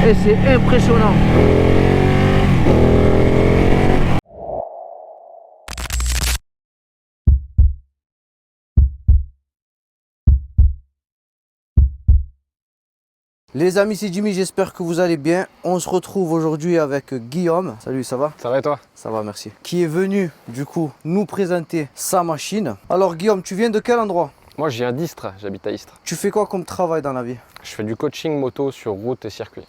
Et c'est impressionnant. Les amis, c'est Jimmy, j'espère que vous allez bien. On se retrouve aujourd'hui avec Guillaume. Salut, ça va? Ça va et toi? Ça va, merci. Qui est venu, du coup, nous présenter sa machine. Alors Guillaume, tu viens de quel endroit? Moi je viens d'Istres, j'habite à Istres. Tu fais quoi comme travail dans la vie? Je fais du coaching moto sur route et circuit.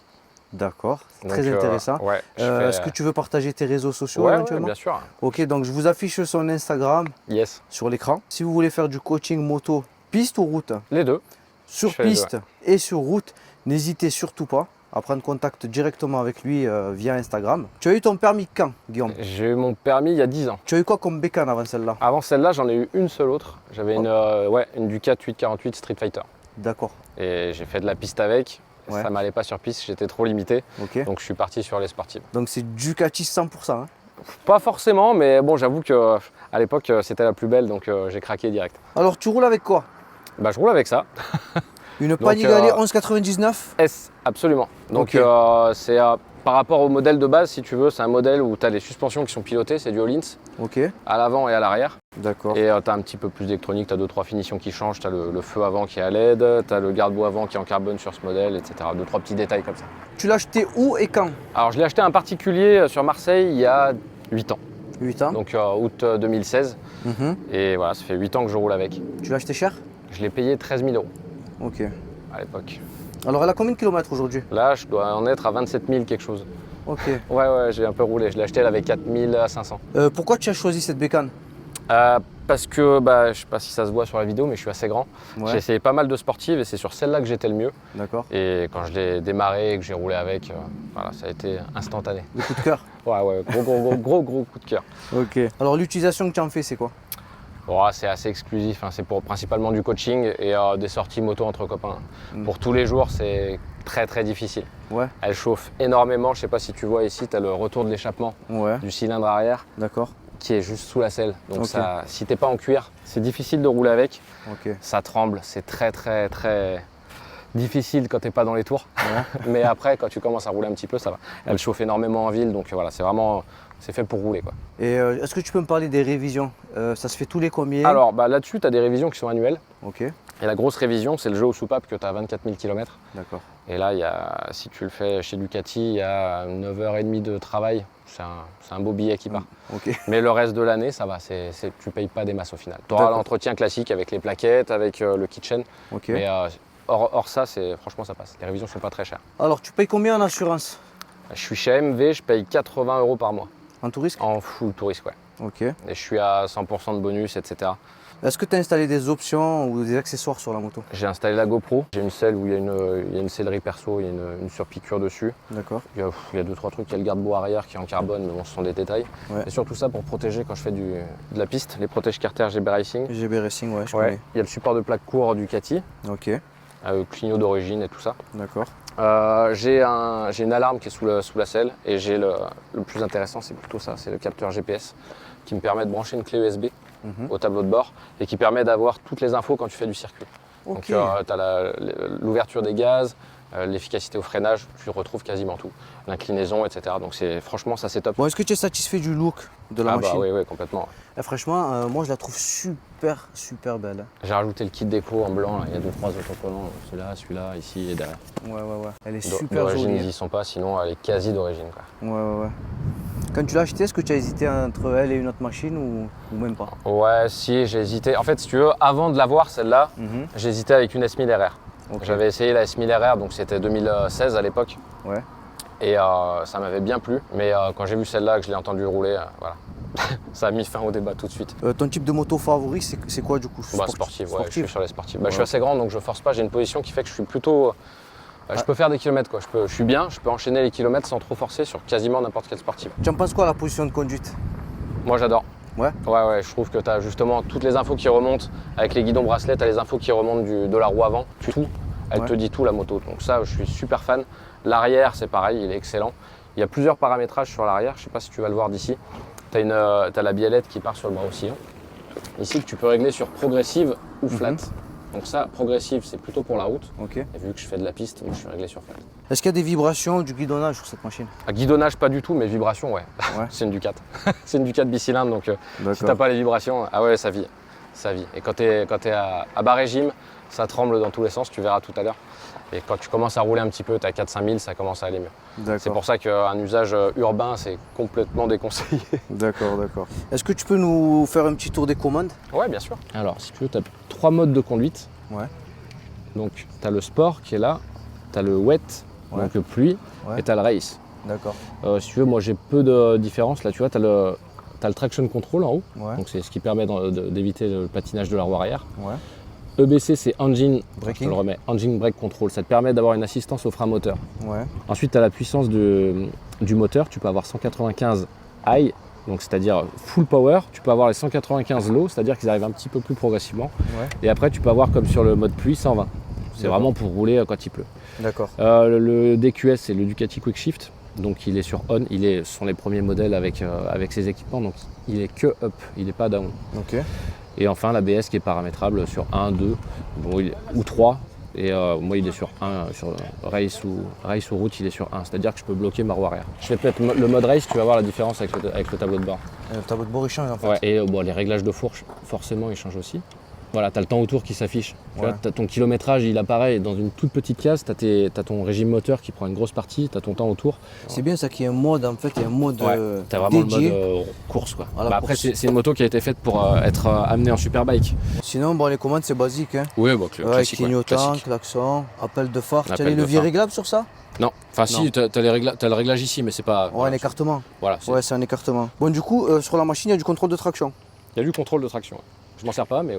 D'accord, Donc, très intéressant. Ouais, Est-ce que tu veux partager tes réseaux sociaux ouais, éventuellement? bien sûr. Ok, donc je vous affiche son Instagram Yes. sur l'écran. Si vous voulez faire du coaching moto, piste ou route? Les deux. Sur Je fais les deux, piste et sur route, n'hésitez surtout pas à prendre contact directement avec lui via Instagram. Tu as eu ton permis quand, Guillaume? J'ai eu mon permis il y a 10 ans. Tu as eu quoi comme bécane avant celle-là? Avant celle-là, j'en ai eu une seule autre. J'avais une Ducat 848 Street Fighter. D'accord. Et j'ai fait de la piste avec. Ouais. Ça m'allait pas sur piste, j'étais trop limité. Ok. Donc je suis parti sur les sportives. Donc c'est Ducati 100%. Hein. Pas forcément, mais bon, j'avoue que à l'époque, c'était la plus belle, donc j'ai craqué direct. Alors tu roules avec quoi? Bah, je roule avec ça. Une Panigale 1199? S, absolument. Donc Ok. c'est par rapport au modèle de base, si tu veux, c'est un modèle où tu as les suspensions qui sont pilotées, c'est du Öhlins, Ok. à l'avant et à l'arrière. D'accord. Et tu as un petit peu plus d'électronique, tu as 2-3 finitions qui changent, tu as le feu avant qui est à LED, tu as le garde-boue avant qui est en carbone sur ce modèle, etc. 2-3 petits détails comme ça. Tu l'as acheté où et quand? Alors je l'ai acheté à un particulier sur Marseille il y a 8 ans, 8 ans. donc août 2016. Mhm. Et voilà, ça fait 8 ans que je roule avec. Tu l'as acheté cher? Je l'ai payé 13 000 € Ok. à l'époque. Alors elle a combien de kilomètres aujourd'hui? Là, je dois en être à 27 000 quelque chose. Ok. Ouais, j'ai un peu roulé. Je l'ai acheté, elle avait 4 500. Pourquoi tu as choisi cette bécane? Parce que, je sais pas si ça se voit sur la vidéo, mais je suis assez grand. Ouais. J'ai essayé pas mal de sportives et c'est sur celle-là que j'étais le mieux. D'accord. Et quand je l'ai démarré et que j'ai roulé avec, voilà, ça a été instantané. Le coup de cœur. Ouais, gros coup de cœur. Ok. Alors l'utilisation que tu en fais, c'est quoi? Bon, c'est assez exclusif, hein. C'est pour principalement du coaching et des sorties moto entre copains. Mm. Pour tous les jours, c'est très difficile. Ouais. Elle chauffe énormément. Je sais pas si tu vois ici, tu as le retour de l'échappement Ouais. du cylindre arrière D'accord. qui est juste sous la selle. Donc Ok. ça, si t'es pas en cuir, c'est difficile de rouler avec. Ok. Ça tremble, c'est très difficile quand t'es pas dans les tours. Ouais. Mais après, quand tu commences à rouler un petit peu, ça va. Elle chauffe énormément en ville, donc voilà, c'est fait pour rouler, quoi. Et est-ce que tu peux me parler des révisions? Ça se fait tous les combien? Alors là-dessus, tu as des révisions qui sont annuelles. Ok. Et la grosse révision, c'est le jeu aux soupapes que tu as à 24 000 km. D'accord. Et là, si tu le fais chez Ducati, il y a 9h30 de travail. C'est un beau billet qui part. Ok. Mais le reste de l'année, ça va, tu ne payes pas des masses au final. Tu auras D'accord. l'entretien classique avec les plaquettes, avec le kitchen. Ok. Mais hors ça, franchement, ça passe. Les révisions ne sont pas très chères. Alors tu payes combien en assurance? Je suis chez AMV, je paye 80 € par mois. En tout risque? En full touriste, ouais. Ok. Et je suis à 100% de bonus, etc. Est-ce que tu as installé des options ou des accessoires sur la moto? J'ai installé la GoPro. J'ai une selle où il y a une sellerie perso, il y a une surpiqûre dessus. D'accord. Il y a 2-3 trucs. Il y a le garde-boue arrière qui est en carbone, mais bon, ce sont des détails. Ouais. Et surtout ça pour protéger quand je fais de la piste, les protèges Carter GB Racing. GB Racing, ouais, je Ouais. Il y a le support de plaque court Ducati, connais. Ok. clignot d'origine et tout ça. D'accord. J'ai une alarme qui est sous la selle et j'ai le plus intéressant, c'est plutôt ça, c'est le capteur GPS qui me permet de brancher une clé USB au tableau de bord et qui permet d'avoir toutes les infos quand tu fais du circuit. Ok. Donc tu as l'ouverture des gaz, l'efficacité au freinage, tu retrouves quasiment tout. L'inclinaison, etc. Donc franchement, ça c'est top. Bon, est-ce que tu es satisfait du look de la Ah machine? bah oui, complètement. Eh, franchement, moi je la trouve super belle. J'ai rajouté le kit déco en blanc, là. Il y a 2-3 autocollants, celui-là, ici et derrière. Ouais. Elle est super D'origine, ils jolie. y sont pas, sinon elle est quasi d'origine, quoi. Ouais. Quand tu l'as acheté, est-ce que tu as hésité entre elle et une autre machine ou même pas? Ouais, si, j'ai hésité. En fait, si tu veux, avant de l'avoir, celle-là, j'ai hésité avec une S1000 RR. Ok. J'avais essayé la S1000 RR, donc c'était 2016 à l'époque. Ouais. Et ça m'avait bien plu. Mais quand j'ai vu celle-là, que je l'ai entendu rouler, voilà. Ça a mis fin au débat tout de suite. Ton type de moto favori, c'est quoi du coup? Sportive, ouais, je suis sur les sportives. Je suis Ouais. assez grand, donc je force pas. J'ai une position qui fait que je suis plutôt... Je peux faire des kilomètres, quoi. Je suis bien, je peux enchaîner les kilomètres sans trop forcer sur quasiment n'importe quelle sportive. Tu en penses quoi la position de conduite? Moi, j'adore. Ouais. Ouais, je trouve que tu as justement toutes les infos qui remontent. Avec les guidons bracelets, tu as les infos qui remontent de la roue avant. Tout. Elle te dit tout, la moto. Donc ça, je suis super fan. L'arrière, c'est pareil, il est excellent. Il y a plusieurs paramétrages sur l'arrière. Je ne sais pas si tu vas le voir d'ici. Tu as la biellette qui part sur le bras oscillant. Ici, que tu peux régler sur progressive ou flat. Donc ça, progressive, c'est plutôt pour la route. Ok. Et vu que je fais de la piste, moi je suis réglé sur flat. Est-ce qu'il y a des vibrations, du guidonnage sur cette machine? À guidonnage, pas du tout, mais vibration, ouais. Ouais. C'est une Ducat. C'est une Ducat bicylindre, donc si t'as D'accord. pas les vibrations, ah ouais, ça vit. Ça vit. Et quand t'es à bas régime, ça tremble dans tous les sens, tu verras tout à l'heure. Et quand tu commences à rouler un petit peu, t'as 4-5 000, ça commence à aller mieux. C'est D'accord. pour ça qu'un usage urbain, c'est complètement déconseillé. D'accord, d'accord. Est-ce que tu peux nous faire un petit tour des commandes? Ouais, bien sûr. Alors, si tu veux, tu as 3 modes de conduite. Ouais. Donc, tu as le sport qui est là, tu as le wet, Ouais. donc pluie, Ouais. et tu as le race. D'accord. Si tu veux, moi j'ai peu de différence. Là, tu vois, tu as le traction control en haut, Ouais. donc c'est ce qui permet d'éviter le patinage de la roue arrière. Ouais. EBC, c'est engine, Braking. je te le remets, engine brake control. Ça te permet d'avoir une assistance au frein moteur. Ouais. Ensuite, tu as la puissance du moteur. Tu peux avoir 195 high, donc c'est-à-dire full power. Tu peux avoir les 195 low, c'est-à-dire qu'ils arrivent un petit peu plus progressivement. Ouais. Et après, tu peux avoir comme sur le mode pluie 120. C'est D'accord. vraiment pour rouler quand il pleut. D'accord. Le DQS, c'est le Ducati Quick Shift. Donc il est sur on. Ce sont les premiers modèles avec ces équipements. Donc il est que up, il n'est pas down. Ok. Et enfin l'ABS qui est paramétrable sur 1, 2 ou 3. Et moi il est sur 1, sur race ou route il est sur 1. C'est-à-dire que je peux bloquer ma roue arrière. Je vais te mettre le mode race, tu vas voir la différence avec le tableau de bord. Le tableau de bord il change en fait. Ouais. Et les réglages de fourche, forcément ils changent aussi. Voilà, tu as le temps autour qui s'affiche. Tu vois, t'as ton kilométrage, il apparaît dans une toute petite case. Tu as ton régime moteur qui prend une grosse partie, tu as ton temps autour. C'est bien ça qu'il y ait un mode en fait, il y a un mode tu as vraiment dédié. le mode course. Quoi. À la Après, course. c'est une moto qui a été faite pour être amenée en superbike. Sinon, bon, les commandes c'est basique. Hein. Oui, bon, Ouais, classique. clignotant, Classique. klaxon, appel de phare. Tu as Appel les de leviers phare. réglables sur ça? Non, enfin Non. si, tu as le réglage ici, mais c'est pas. Ouais, voilà, un écartement. Voilà, Ouais, c'est un écartement. Bon, du coup, sur la machine, il y a du contrôle de traction. il y a du contrôle de traction. Ouais. Je m'en sers pas, mais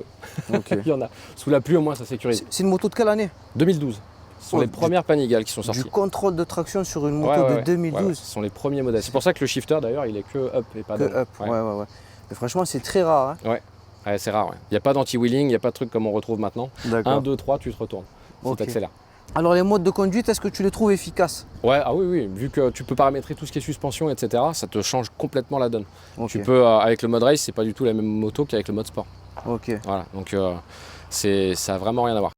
Ok. il y en a. Sous la pluie, au moins, ça sécurise. C'est une moto de quelle année? 2012. Ce sont Oh, les premières Panigale qui sont Du sorties. contrôle de traction sur une moto Ouais, de ouais, 2012. ouais, ce sont les premiers modèles. C'est pour ça que le shifter, d'ailleurs, il est que up et pas Que down. up. Ouais, ouais. Mais franchement, c'est très rare. Hein. Ouais, c'est rare. Il n'y a pas d'anti-wheeling, il n'y a pas de truc comme on retrouve maintenant. 1, 2, 3, tu te retournes. Si Ok. t'accélères. Alors, les modes de conduite, est-ce que tu les trouves efficaces? Ouais, ah oui, vu que tu peux paramétrer tout ce qui est suspension, etc., ça te change complètement la donne. Ok. Tu peux, avec le mode race, c'est pas du tout la même moto qu'avec le mode sport. Ok. Voilà, donc ça a vraiment rien à voir.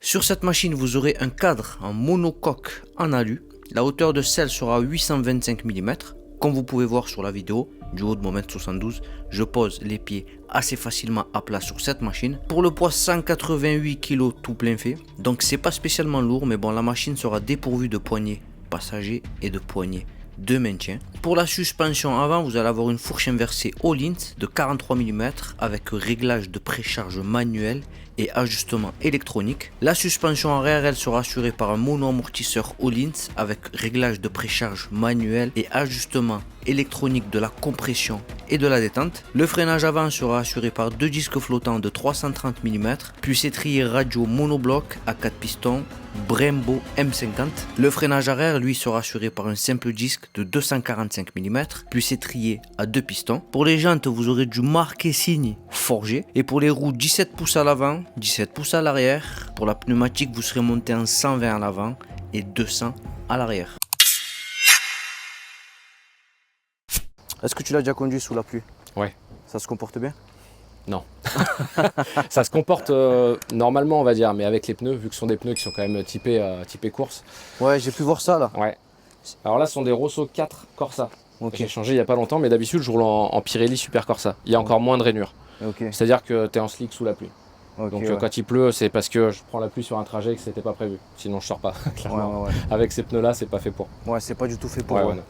Sur cette machine, vous aurez un cadre en monocoque en alu. La hauteur de selle sera 825 mm. Comme vous pouvez voir sur la vidéo, du haut de mon 1m72, je pose les pieds assez facilement à plat sur cette machine. Pour le poids, 188 kg tout plein fait. Donc c'est pas spécialement lourd, mais bon, la machine sera dépourvue de poignées passager et de poignées de maintien. Pour la suspension avant, vous allez avoir une fourche inversée Öhlins de 43 mm avec réglage de précharge manuel et ajustement électronique. La suspension arrière, elle sera assurée par un mono-amortisseur Öhlins avec réglage de précharge manuel et ajustement électronique de la compression et de la détente. Le freinage avant sera assuré par deux disques flottants de 330 mm, puis étrier radio monobloc à 4 pistons Brembo M50. Le freinage arrière, lui, sera assuré par un simple disque de 245 mm, puis étrier à 2 pistons. Pour les jantes, vous aurez du marqué-signe forgé. Et pour les roues, 17 pouces à l'avant, 17 pouces à l'arrière. Pour la pneumatique, vous serez monté en 120 à l'avant et 200 à l'arrière. Est-ce que tu l'as déjà conduit sous la pluie? Ouais. Ça se comporte bien? Non. Ça se comporte normalement, on va dire, mais avec les pneus, vu que ce sont des pneus qui sont quand même typés course. Ouais, j'ai pu voir ça là. Ouais. Alors là, ce sont des Rosso 4 Corsa. Ok. J'ai changé il n'y a pas longtemps, mais d'habitude, je roule en Pirelli Super Corsa. Il y a encore moins de rainures. Ok. C'est-à-dire que tu es en slick sous la pluie. Ok, Donc ouais. quand il pleut, c'est parce que je prends la pluie sur un trajet et que c'était pas prévu. Sinon, je sors pas. Clairement. Ouais. Avec ces pneus-là, c'est pas fait pour. Ouais, c'est pas du tout fait pour. Ouais, Ouais. ouais, non.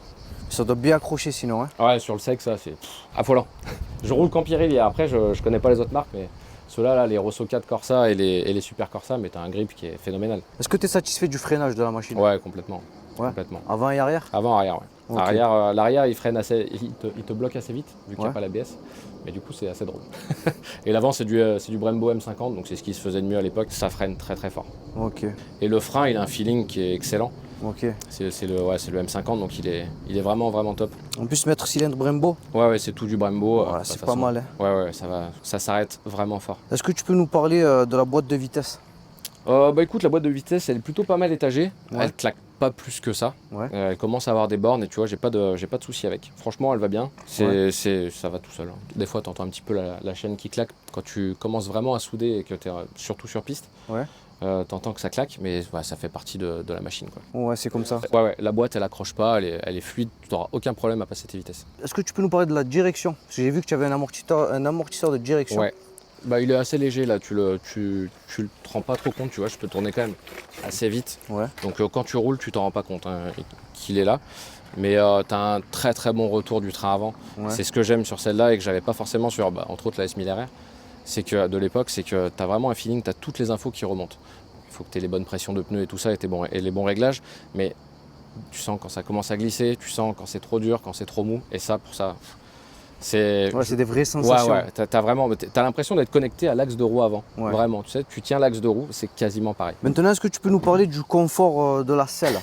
Ça doit bien accrocher sinon. Hein. Ouais, sur le sec, ça, c'est affolant. Je roule qu'en Pirelli. Après, je connais pas les autres marques, mais ceux-là, là, les Rosso 4 Corsa et les Super Corsa, mais t'as un grip qui est phénoménal. Est-ce que tu es satisfait du freinage de la machine? Ouais, complètement. Ouais. Complètement. Avant et arrière? Avant, arrière, ouais. Ok. L'arrière, il freine assez, il te bloque assez vite, vu qu'il n'y a Ouais. pas l'ABS. Mais du coup, c'est assez drôle. Et l'avant, c'est du Brembo M50, donc c'est ce qui se faisait de mieux à l'époque. Ça freine très très fort. Ok. Et le frein, il a un feeling qui est excellent. Ok. C'est le M50, donc il est vraiment vraiment top. En plus, mettre cylindre Brembo, Ouais, c'est tout du Brembo. ouais, de c'est toute pas façon. mal. Hein. Ouais, ça s'arrête vraiment fort. Est-ce que tu peux nous parler de la boîte de vitesse? Bah écoute, la boîte de vitesse, elle est plutôt pas mal étagée. Ouais. Elle claque pas plus que ça. Ouais. Elle commence à avoir des bornes et tu vois, j'ai pas de soucis avec. Franchement, elle va bien. Ça va tout seul. Hein. Des fois, tu entends un petit peu la chaîne qui claque quand tu commences vraiment à souder et que tu es surtout sur piste, t'entends que ça claque, mais ça fait partie de la machine, quoi. Ouais, c'est comme ça. Ouais, la boîte elle accroche pas, elle est fluide, tu n'auras aucun problème à passer tes vitesses. Est-ce que tu peux nous parler de la direction? Parce que j'ai vu que tu avais un amortisseur de direction. Ouais. Bah, il est assez léger là, tu te rends pas trop compte, tu vois, je peux tourner quand même assez vite. Ouais. Donc quand tu roules, tu t'en rends pas compte qu'il est là. Mais tu as un très très bon retour du train avant. Ouais. C'est ce que j'aime sur celle-là et que j'avais pas forcément sur, entre autres, la S1000RR. C'est que de l'époque, c'est que tu as vraiment un feeling, tu as toutes les infos qui remontent. Il faut que tu aies les bonnes pressions de pneus et tout ça et les bons réglages. Mais tu sens quand ça commence à glisser, tu sens quand c'est trop dur, quand c'est trop mou. Et ça, pour ça, c'est des vraies sensations. Ouais, t'as l'impression d'être connecté à l'axe de roue avant. Ouais. Vraiment, tu sais, tu tiens l'axe de roue, c'est quasiment pareil. Maintenant, est-ce que tu peux nous parler du confort de la selle?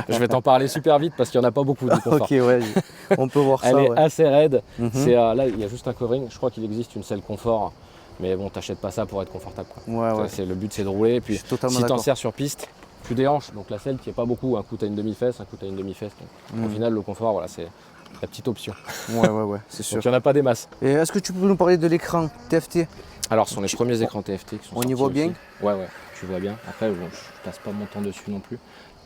Je vais t'en parler super vite parce qu'il n'y en a pas beaucoup du confort. Ok, ouais, on peut voir ça. Elle est assez raide. Là, il y a juste un covering. Je crois qu'il existe une selle confort. Mais bon, t'achètes pas ça pour être confortable, quoi. Le but, c'est de rouler. Et puis, si t'en sers sur piste, tu déhanches. Donc la selle, tu n'y es pas beaucoup. Un coup, t'as une demi-fesse, un coup, t'as une demi-fesse. Au final, le confort, voilà, c'est la petite option. Ouais, c'est sûr. Donc il n'y en a pas des masses. Et est-ce que tu peux nous parler de l'écran TFT? Alors, ce sont les premiers écrans TFT qui sont sortis. On y voit bien? Ouais, tu vois bien. Après, bon, je passe pas mon temps dessus non plus.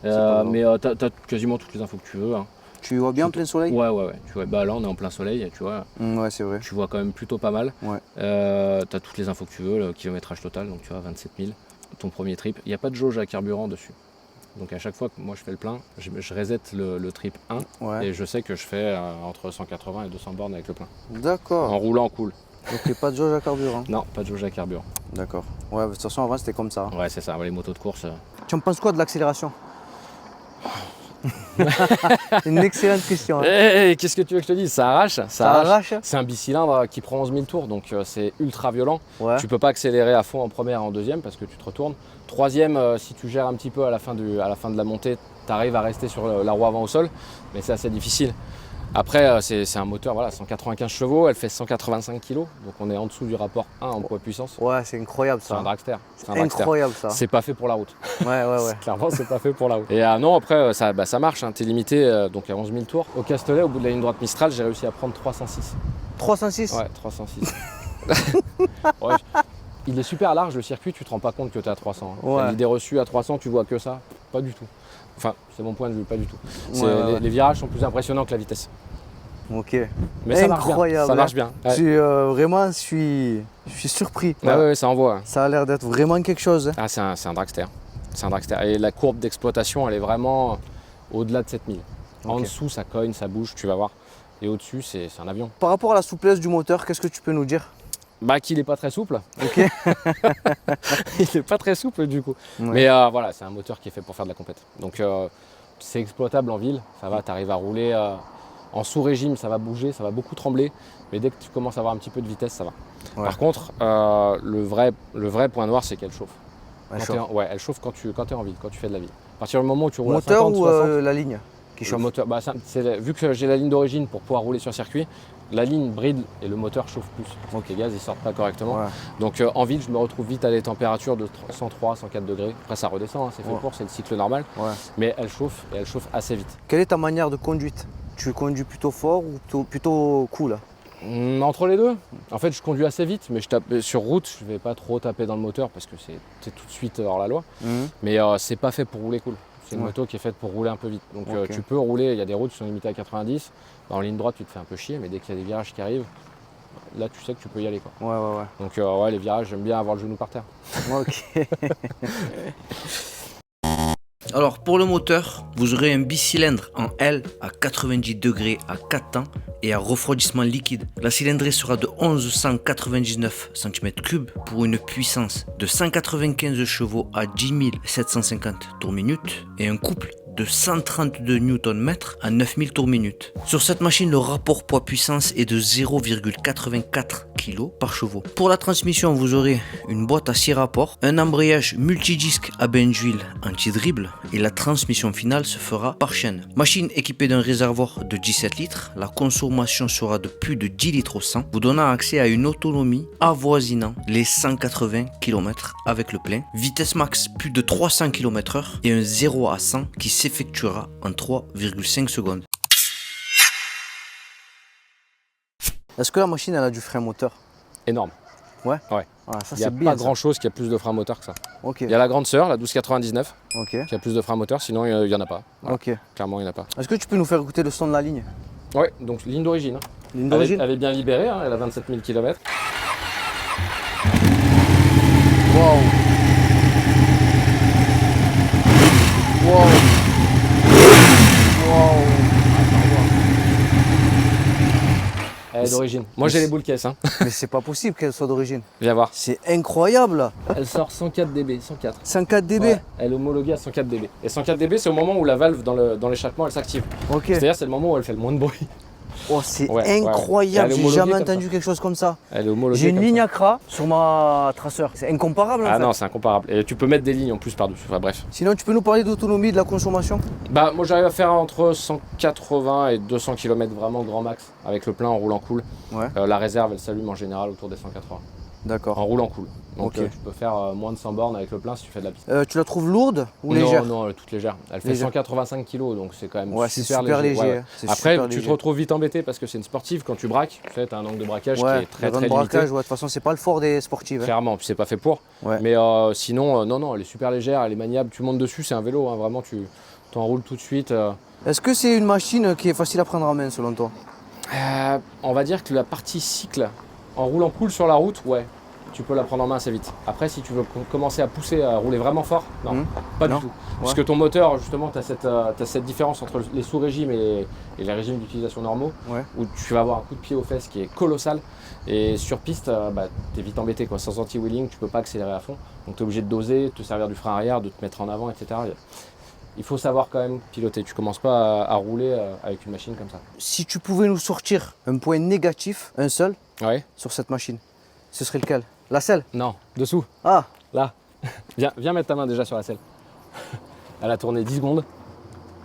Mais tu as quasiment toutes les infos que tu veux. Hein. Tu vois bien en plein soleil? Ouais. Tu vois, là, on est en plein soleil, tu vois. Ouais, c'est vrai. Tu vois quand même plutôt pas mal. Ouais. Tu as toutes les infos que tu veux, le kilométrage total, donc tu vois, 27 000. Ton premier trip. Il n'y a pas de jauge à carburant dessus. Donc à chaque fois que moi je fais le plein, je reset le trip 1 et je sais que je fais entre 180 et 200 bornes avec le plein. D'accord. En roulant cool. Donc pas de jauge à carburant? Non, pas de jauge à carburant. D'accord. Ouais, de toute façon avant c'était comme ça. Ouais, c'est ça, les motos de course. Tu en penses quoi de l'accélération? Une excellente question. Hein. Qu'est-ce que tu veux que je te dise? Ça arrache. C'est un bicylindre qui prend 11 000 tours, donc c'est ultra violent. Ouais. Tu peux pas accélérer à fond en première et en deuxième parce que tu te retournes. Troisième, si tu gères un petit peu à la fin de la montée, tu arrives à rester sur la roue avant au sol, mais c'est assez difficile. Après, c'est un moteur, 195 chevaux, elle fait 185 kg, donc on est en dessous du rapport 1 en poids-puissance. Ouais, c'est incroyable ça. C'est un dragster. Incroyable ça. C'est pas fait pour la route. Ouais. Clairement, c'est pas fait pour la route. Et non, après, ça marche, hein. T'es limité donc à 11 000 tours. Au Castellet, au bout de la ligne droite Mistral, j'ai réussi à prendre 306. 306? Ouais, 306. Ouais, il est super large le circuit, tu te rends pas compte que tu es à 300. Hein. Ouais. L'idée reçue à 300, tu vois que ça? Pas du tout. Enfin, c'est mon point de vue, pas du tout. Les virages sont plus impressionnants que la vitesse. Ok. Mais ça incroyable. Ça marche bien. Ouais. Vraiment, je suis surpris. Ouais, ça envoie. Ça a l'air d'être vraiment quelque chose. Hein. Ah, c'est un dragster. C'est un dragster. Et la courbe d'exploitation, elle est vraiment au-delà de 7000. En dessous, ça cogne, ça bouge, tu vas voir. Et au-dessus, c'est un avion. Par rapport à la souplesse du moteur, qu'est-ce que tu peux nous dire? Qu'il n'est pas très souple. Ok. Il n'est pas très souple du coup. Ouais. Mais voilà, c'est un moteur qui est fait pour faire de la compète. Donc c'est exploitable en ville, ça va, tu arrives à rouler en sous-régime, ça va bouger, ça va beaucoup trembler. Mais dès que tu commences à avoir un petit peu de vitesse, ça va. Ouais. Par contre, le vrai point noir, c'est qu'elle chauffe. Elle chauffe quand tu es en ville, quand tu fais de la ville. À partir du moment où tu roules moteur à 50, ou 60, la ligne qui chauffe? Le moteur, vu que j'ai la ligne d'origine pour pouvoir rouler sur circuit, la ligne bride et le moteur chauffe plus. Donc les gaz ils sortent pas correctement. Ouais. Donc en ville, je me retrouve vite à des températures de 103, 104 degrés. Après ça redescend, hein, c'est fait pour, c'est le cycle normal. Ouais. Mais elle chauffe et elle chauffe assez vite. Quelle est ta manière de conduite? Tu conduis plutôt fort ou plutôt cool? Entre les deux. En fait, je conduis assez vite, mais sur route, je vais pas trop taper dans le moteur parce que c'est tout de suite hors la loi. Mais c'est pas fait pour rouler cool. C'est une moto qui est faite pour rouler un peu vite. Donc tu peux rouler, il y a des routes qui sont limitées à 90. En ligne droite, tu te fais un peu chier, mais dès qu'il y a des virages qui arrivent, là tu sais que tu peux y aller, quoi. Ouais. Donc les virages, j'aime bien avoir le genou par terre. Ok. Alors pour le moteur, vous aurez un bicylindre en L à 90 degrés à 4 temps et à refroidissement liquide. La cylindrée sera de 1199 cm3 pour une puissance de 195 chevaux à 10 750 tours minute et un couple de 132 Nm à 9000 tours minute. Sur cette machine, le rapport poids-puissance est de 0,84 kg par chevaux. Pour la transmission, vous aurez une boîte à 6 rapports, un embrayage multidisque à bain d'huile anti-dribble et la transmission finale se fera par chaîne. Machine équipée d'un réservoir de 17 litres, la consommation sera de plus de 10 litres au 100, vous donnant accès à une autonomie avoisinant les 180 km avec le plein, vitesse max plus de 300 km/h et un 0 à 100 qui s'effectuera en 3,5 secondes. Est-ce que la machine elle a du frein moteur? Énorme. Ouais. Ouais. Ah, ça Il n'y a c'est bien. pas grand chose qui a plus de frein moteur que ça. Ok. Il y a la grande sœur, la 1299, Ok. qui a plus de frein moteur, sinon il n'y en a pas. Voilà. Ok. Clairement, il n'y en a pas. Est-ce que tu peux nous faire écouter le son de la ligne? Ouais, donc ligne d'origine. Ligne d'origine. Elle est bien libérée, hein, elle a 27 000 km. Wow. Wow. Wow. Elle est d'origine. Moi j'ai les boules caisses. Hein. Mais c'est pas possible qu'elle soit d'origine. Viens voir. C'est incroyable là. Elle sort 104 dB, 104. 104 dB. Ouais, elle est homologuée à 104 dB. Et 104 dB, c'est au moment où la valve dans l'échappement elle s'active. Ok. C'est-à-dire c'est le moment où elle fait le moins de bruit. Oh, c'est Ouais, incroyable. ouais. J'ai jamais entendu quelque chose comme ça. Elle est homologuée. J'ai une comme ligne ça. Accra sur ma traceur. C'est incomparable en Ah fait. non, c'est incomparable. Et tu peux mettre des lignes en plus par-dessus. Enfin bref. Sinon, tu peux nous parler d'autonomie, de la consommation? Bah moi j'arrive à faire entre 180 et 200 km vraiment grand max avec le plein en roulant cool. Ouais. La réserve elle s'allume en général autour des 180 D'accord. en roulant cool. Donc Ok. tu peux faire moins de 100 bornes avec le plein si tu fais de la piste. Tu la trouves lourde ou légère? Non, elle est toute légère. Elle fait Légère. 185 kg donc c'est quand même Ouais, c'est super, super léger. Ouais, ouais. Ouais. C'est Après super tu léger. te retrouves vite embêté parce que c'est une sportive quand tu braques. Tu sais, as un angle de braquage qui Ouais, est très le très braquage, limité. ouais. De toute façon, c'est pas le fort des sportives. Hein. Clairement, puis c'est pas fait pour. Ouais. Mais sinon, non, elle est super légère, elle est maniable. Tu montes dessus, c'est un vélo, hein, vraiment, tu t'enroules tout de suite. Est-ce que c'est une machine qui est facile à prendre en main selon toi? On va dire que la partie cycle, en roulant cool sur la route, ouais, tu peux la prendre en main assez vite. Après, si tu veux commencer à pousser, à rouler vraiment fort, non, pas Non. du tout. Puisque ton moteur, justement, tu as cette différence entre les sous-régimes et les régimes d'utilisation normaux, Ouais. où tu vas avoir un coup de pied aux fesses qui est colossal. Et sur piste, tu es vite embêté, quoi. Sans anti-wheeling, tu peux pas accélérer à fond. Donc tu es obligé de doser, de te servir du frein arrière, de te mettre en avant, etc. Il faut savoir quand même piloter. Tu commences pas à rouler avec une machine comme ça. Si tu pouvais nous sortir un point négatif, un seul, Ouais. sur cette machine, ce serait lequel? La selle? Non, dessous. Ah, Là, viens mettre ta main déjà sur la selle. Elle a tourné 10 secondes.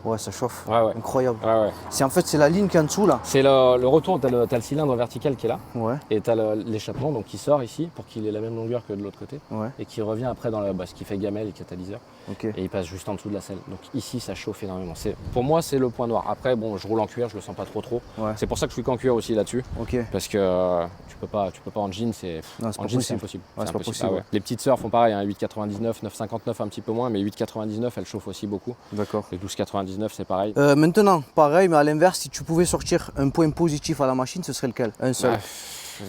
ouais, ça chauffe. Ouais. Incroyable. Ouais. C'est la ligne qui est en dessous là. C'est le retour, t'as le cylindre vertical qui est là. Ouais, Et t'as l'échappement donc qui sort ici pour qu'il ait la même longueur que de l'autre côté. ouais, Et qui revient après dans ce qui fait gamelle et catalyseur. ok. Et il passe juste en dessous de la selle. Donc ici, ça chauffe énormément. Pour moi, c'est le point noir. Après, bon, je roule en cuir, je le sens pas trop. Ouais. C'est pour ça que je suis qu'en cuir aussi là-dessus. Ok. Parce que tu peux pas en jean, Non, c'est en pas jean, c'est possible. impossible. Ouais, c'est pas possible, ouais. Les petites sœurs font pareil, hein, 8,99, 9,59 un petit peu moins, mais 8,99 elles chauffent aussi beaucoup. D'accord. Les 12,99 c'est pareil. Maintenant, pareil, mais à l'inverse, si tu pouvais sortir un point positif à la machine, ce serait lequel? Un seul.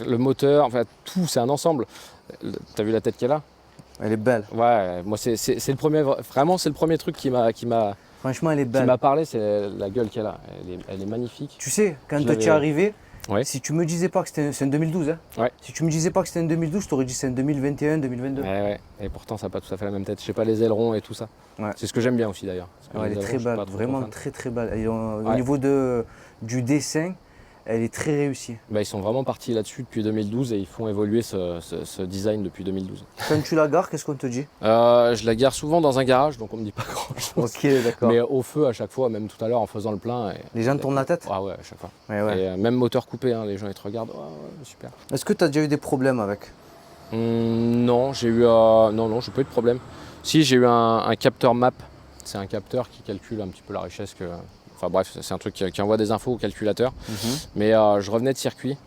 Le moteur, enfin tout, c'est un ensemble. T'as vu la tête qu'elle a? Elle est belle. Ouais, moi c'est le premier, vraiment c'est le premier truc qui m'a Franchement, elle est belle. parlé, c'est la gueule qu'elle a. Elle est magnifique. Tu sais, quand Je tu l'avais- es arrivé, Ouais. si tu me disais pas que c'est un 2012, hein, Ouais. si tu me disais pas que c'était un 2012, je t'aurais dit c'est un 2021, 2022. Ouais. Et pourtant ça n'a pas tout à fait la même tête. Je sais pas les ailerons et tout ça. Ouais. C'est ce que j'aime bien aussi d'ailleurs. Parce que Ouais, elle les est très ailerons, je suis belle, pas trop vraiment fan. très très belle. Et, au Ouais. niveau du dessin, elle est très réussie. Bah, ils sont vraiment partis là-dessus depuis 2012 et ils font évoluer ce design depuis 2012. Quand tu la gares, qu'est-ce qu'on te dit? Je la gare souvent dans un garage, donc on me dit pas grand-chose. Ok, d'accord. Mais au feu à chaque fois, même tout à l'heure en faisant le plein. Les gens te tournent la tête? Ah ouais, à chaque fois. Ouais, ouais. Et même moteur coupé, hein, les gens ils te regardent, oh, ouais, super. Est-ce que tu as déjà eu des problèmes avec? Non, j'ai eu non, j'ai pas eu de problème. Si, j'ai eu un capteur map. C'est un capteur qui calcule un petit peu la richesse que. Enfin bref, c'est un truc qui envoie des infos au calculateur. Mais je revenais de circuit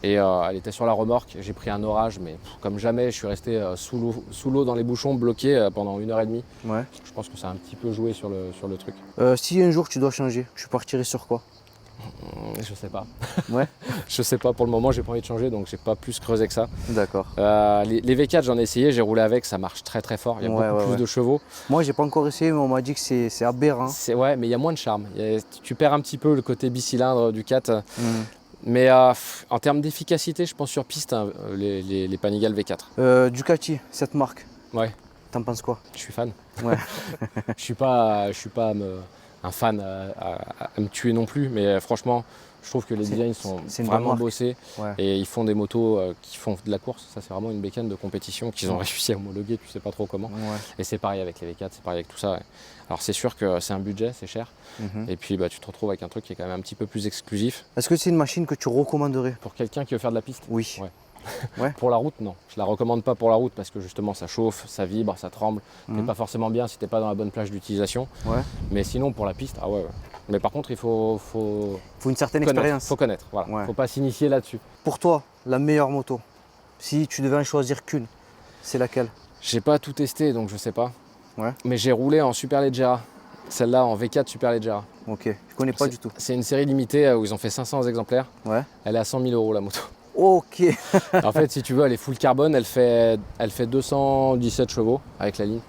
et elle était sur la remorque. J'ai pris un orage, mais comme jamais, je suis resté sous l'eau dans les bouchons, bloqué pendant 1h30. Ouais. Je pense que ça a un petit peu joué sur le truc. Si un jour tu dois changer, tu partirais sur quoi? Je sais pas. Ouais. Je sais pas pour le moment, j'ai pas envie de changer, donc j'ai pas plus creusé que ça. D'accord. Les V4, j'en ai essayé, j'ai roulé avec, ça marche très très fort. Il y a beaucoup plus de chevaux. Moi, j'ai pas encore essayé, mais on m'a dit que c'est aberrant. Ouais, mais il y a moins de charme. Tu perds un petit peu le côté bicylindre du 4. Mais en termes d'efficacité, je pense sur piste, hein, les Panigale V4. Ducati, cette marque, Ouais, t'en penses quoi? je suis fan. Ouais. Je suis pas un fan à me tuer non plus, mais franchement, je trouve que les designs sont c'est une bonne vraiment marque. bossés. Ouais. Et ils font des motos qui font de la course. Ça, c'est vraiment une bécane de compétition qu'ils ont réussi à homologuer, tu sais pas trop comment. Ouais. Et c'est pareil avec les V4, c'est pareil avec tout ça. Ouais. Alors c'est sûr que c'est un budget, c'est cher. Et puis tu te retrouves avec un truc qui est quand même un petit peu plus exclusif. Est-ce que c'est une machine que tu recommanderais? Pour quelqu'un qui veut faire de la piste, Oui. Ouais. Ouais. Pour la route, non. Je la recommande pas pour la route parce que justement ça chauffe, ça vibre, ça tremble. T'es pas forcément bien si t'es pas dans la bonne plage d'utilisation. Ouais. Mais sinon pour la piste, ah ouais. Mais par contre il faut Faut une certaine connaître. expérience. Faut connaître, voilà. Ouais. Faut pas s'initier là-dessus. Pour toi, la meilleure moto? Si tu devais en choisir qu'une, c'est laquelle? J'ai pas tout testé, donc je sais pas. Ouais. Mais j'ai roulé en Superleggera. Celle-là en V4 Superleggera. Ok, je connais pas du tout. C'est une série limitée où ils ont fait 500 exemplaires. Ouais. Elle est à 100 000 € la moto. Ok. En fait, si tu veux, elle est full carbone, elle fait 217 chevaux avec la ligne.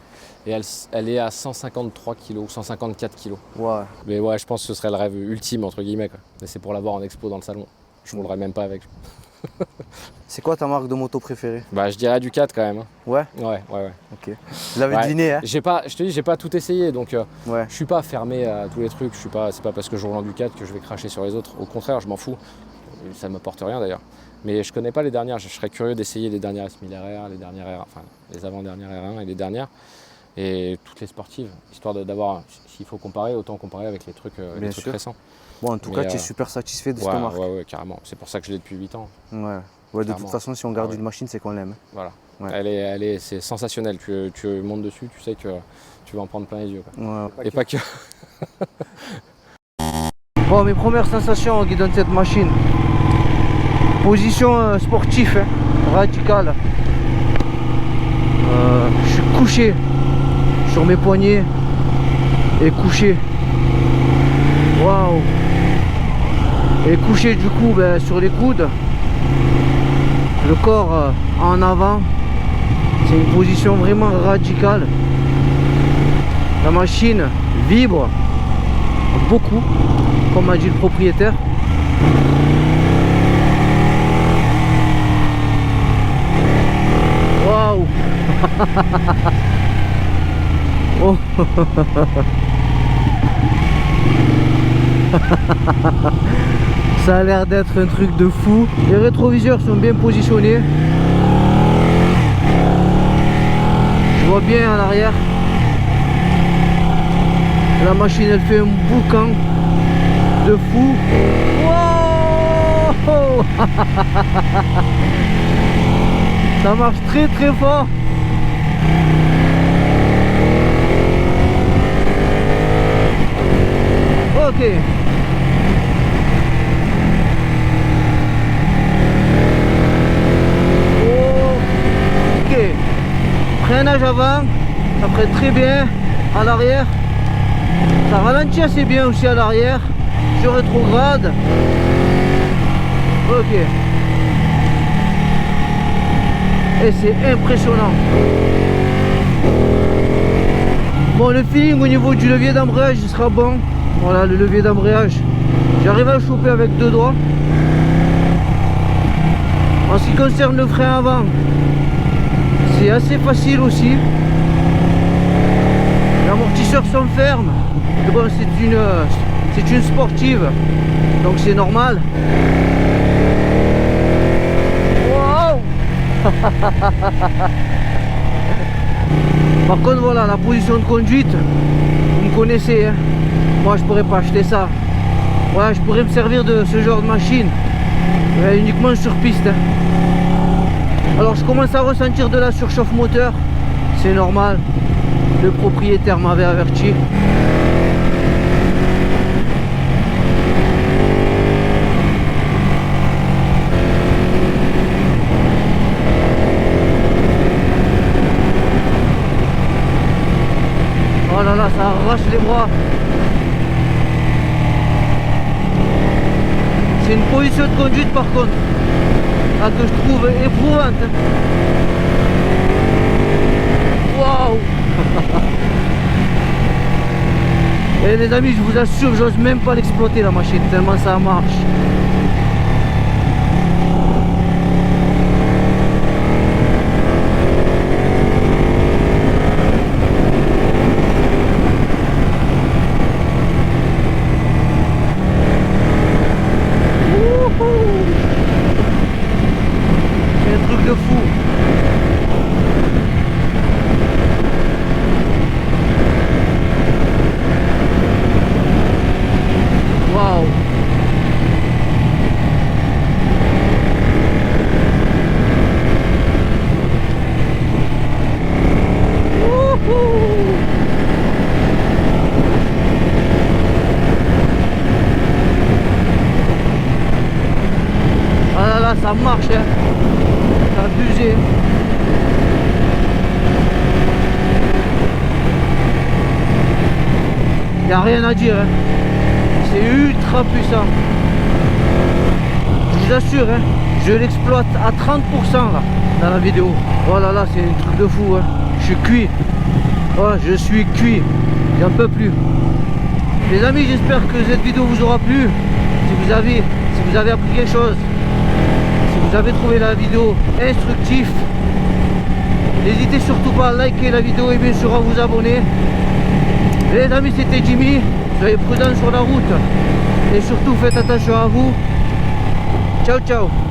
Et elle est à 153 kg ou 154 kg. Ouais. Mais ouais, je pense que ce serait le rêve ultime, entre guillemets, quoi. Et c'est pour l'avoir en expo dans le salon. Je roulerais même pas avec. C'est quoi ta marque de moto préférée? Bah, je dirais Ducat quand même. Ouais. Ouais. Ok. Je l'avais deviné, hein. Je te dis, j'ai pas tout essayé, donc Ouais. je suis pas fermé à tous les trucs. C'est pas parce que je roule en Ducat que je vais cracher sur les autres. Au contraire, je m'en fous. Ça ne m'apporte rien d'ailleurs. Mais je connais pas les dernières. Je serais curieux d'essayer les dernières S1000RR, les dernières R, enfin les avant-dernières R1 et les dernières. Et toutes les sportives, histoire d'avoir, s'il faut comparer, autant comparer avec les trucs récents. Bon, en tout cas, tu es super satisfait de cette marque. Ouais, carrément. C'est pour ça que je l'ai depuis 8 ans. Ouais, de toute façon, si on garde une machine, c'est qu'on l'aime. Voilà. Ouais. C'est sensationnel. Tu montes dessus, tu sais que tu vas en prendre plein les yeux, quoi. Ouais. Et pas que. Bon, mes premières sensations en guidant cette machine. Position sportive, hein, radicale. Je suis couché sur mes poignets et couché. Waouh! Et couché du coup sur les coudes. Le corps en avant. C'est une position vraiment radicale. La machine vibre beaucoup, comme m'a dit le propriétaire. Waouh! Oh. Ça a l'air d'être un truc de fou. Les rétroviseurs sont bien positionnés. Je vois bien à l'arrière. La machine elle fait un boucan de fou. Wow. Ça marche très très fort. Ok. Ok. Freinage avant, ça prête très bien. À l'arrière, ça ralentit assez bien aussi à l'arrière. Je rétrograde. Ok. Et c'est impressionnant. Bon, le feeling au niveau du levier d'embrayage il sera bon. Voilà le levier d'embrayage, j'arrive à le choper avec 2 doigts. En ce qui concerne le frein avant, c'est assez facile aussi. Les amortisseurs sont fermes. Mais bon, c'est une sportive, donc c'est normal. Wow. Par contre voilà, la position de conduite, vous me connaissez, hein. Moi je pourrais pas acheter ça. Ouais, je pourrais me servir de ce genre de machine, uniquement sur piste, hein. Alors je commence à ressentir de la surchauffe moteur. C'est normal, le propriétaire m'avait averti. Oh là là, ça arrache les bras. C'est une position de conduite par contre que je trouve éprouvante. Waouh. Et les amis, je vous assure, j'ose même pas l'exploiter la machine, tellement ça marche. C'est un truc de fou. Waouh. n'y a rien à dire. Hein. C'est ultra puissant. Je vous assure, hein, je l'exploite à 30% là, dans la vidéo. Voilà, là, c'est un truc de fou. Hein. Je suis cuit. Oh, je suis cuit. J'en peux plus. Les amis, j'espère que cette vidéo vous aura plu. Si vous avez appris quelque chose, si vous avez trouvé la vidéo instructive, n'hésitez surtout pas à liker la vidéo et bien sûr à vous abonner. Les amis, c'était Jimmy. Soyez prudents sur la route et surtout faites attention à vous. Ciao ciao.